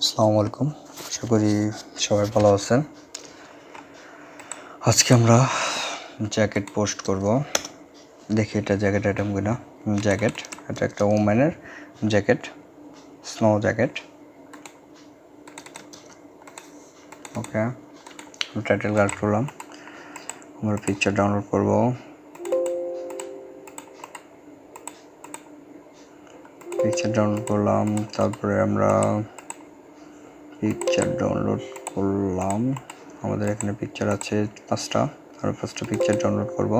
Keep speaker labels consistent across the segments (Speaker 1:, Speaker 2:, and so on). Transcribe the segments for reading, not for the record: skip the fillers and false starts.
Speaker 1: আসসালামু আলাইকুম। আশা করি সবাই ভালো আছেন। আজকে আমরা জ্যাকেট পোস্ট করব। দেখি এটা জ্যাকেট আইটেম কিনা। জ্যাকেট, এটা একটা ওমেনের জ্যাকেট, স্নো জ্যাকেট। ওকে, টাইটেল কার্ড করলাম। আমরা পিকচার ডাউনলোড করব। পিকচার ডাউনলোড করলাম, তারপরে আমরা পিকচার ডাউনলোড করলাম। আমাদের এখানে পিকচার আছে 5টা, আর 5টা পিকচার ডাউনলোড করব।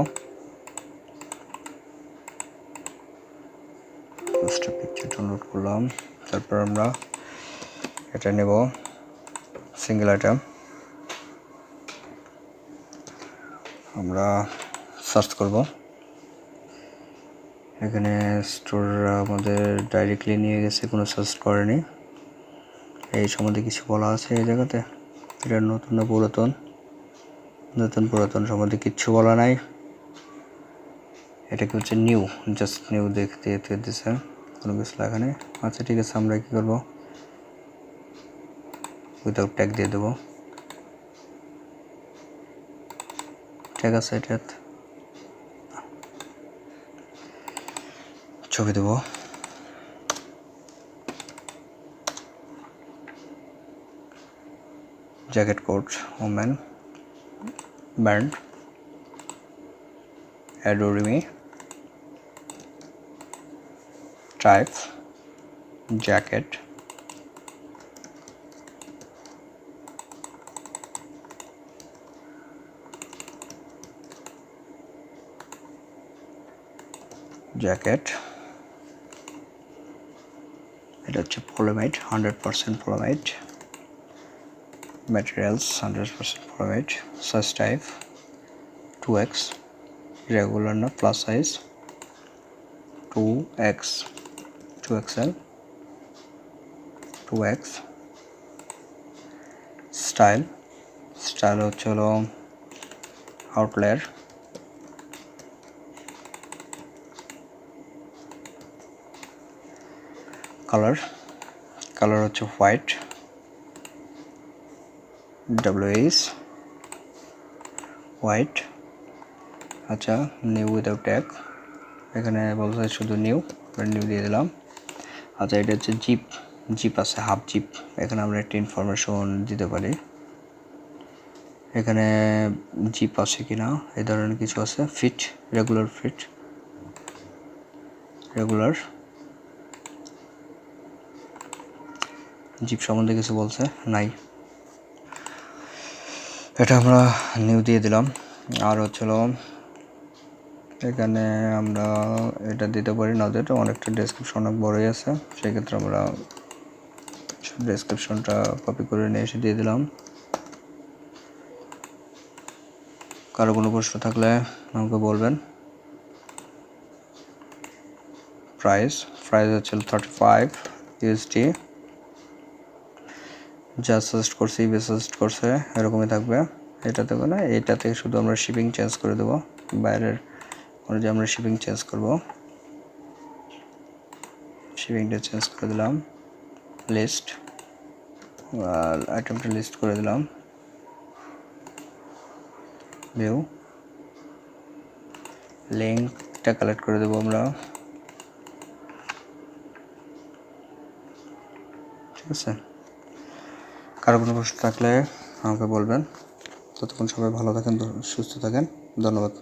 Speaker 1: 5টা পিকচার ডাউনলোড করলাম, তারপর আমরা এটা নেব সিঙ্গেল আইটেম। আমরা সার্চ করব। এখানে স্টোর আমাদের ডাইরেক্টলি নিয়ে গেছে, কোনো সার্চ করেনি। এই সম্বন্ধে কিছু বলা আছে এই জায়গাতে? এটা নতুন না পুরাতন? নতুন পুরাতন সম্বন্ধে কিচ্ছু বলা নাই। এটা কি হচ্ছে নিউ, জাস্ট নিউ দেখতে দিচ্ছে, কোনো কিছু লেখা নেই। আচ্ছা ঠিক আছে, আমরা কি করব, উইদাউট ট্যাগ দিয়ে দেবো। ঠিক আছে, এটা ছবি দেবো। Jacket coat women brand Adore Me type jacket, এটা হচ্ছে polyamide, 100% polyamide materials, 100% polyamide, size type 2x, regular না plus size 2x, 2xl, 2x, style হচ্ছে হলো outlier, কালার হচ্ছে হোয়াইট, WS হোয়াইট। আচ্ছা, নিউ উইদাউট ট্যাগ, এখানে বলছে শুধু নিউ দিয়ে দিলাম। আচ্ছা, এটা হচ্ছে জিপ আছে, হাফ জিপ। এখানে আমরা একটা ইনফরমেশন দিতে পারি, এখানে জিপ আছে কিনা এই ধরনের কিছু আছে। ফিট, রেগুলার জিপ সম্বন্ধে কিছু বলছে নাই, এটা আমরা নিউ দিয়ে দিলাম। আর হচ্ছিল এখানে আমরা এটা দিতে পারি না, এটা অনেকটা ডেসক্রিপশন অনেক বড়ই আছে, সেক্ষেত্রে আমরা ডেসক্রিপশনটা কপি করে নিয়ে এসে দিয়ে দিলাম। কারো কোনো প্রশ্ন থাকলে আমাকে বলবেন। প্রাইস হচ্ছে 35 USD। যা সাজেস্ট করছে, সাজেস্ট করছে এরকমই থাকবে। এটাতে না, এইটাতে শুধু আমরা শিপিং চেঞ্জ করে দেবো, বাইরের অনুযায়ী আমরা শিপিং চেঞ্জ করব। শিপিংটা চেঞ্জ করে দিলাম। লিস্ট, আইটেমটা লিস্ট করে দিলাম। ভিউ, লিঙ্কটা কালেক্ট করে দেবো আমরা। ঠিক আছে, কারো কোনো প্রশ্ন থাকলে আমাকে বলবেন। ততক্ষণ সবাই ভালো থাকেন, সুস্থ থাকেন। ধন্যবাদ।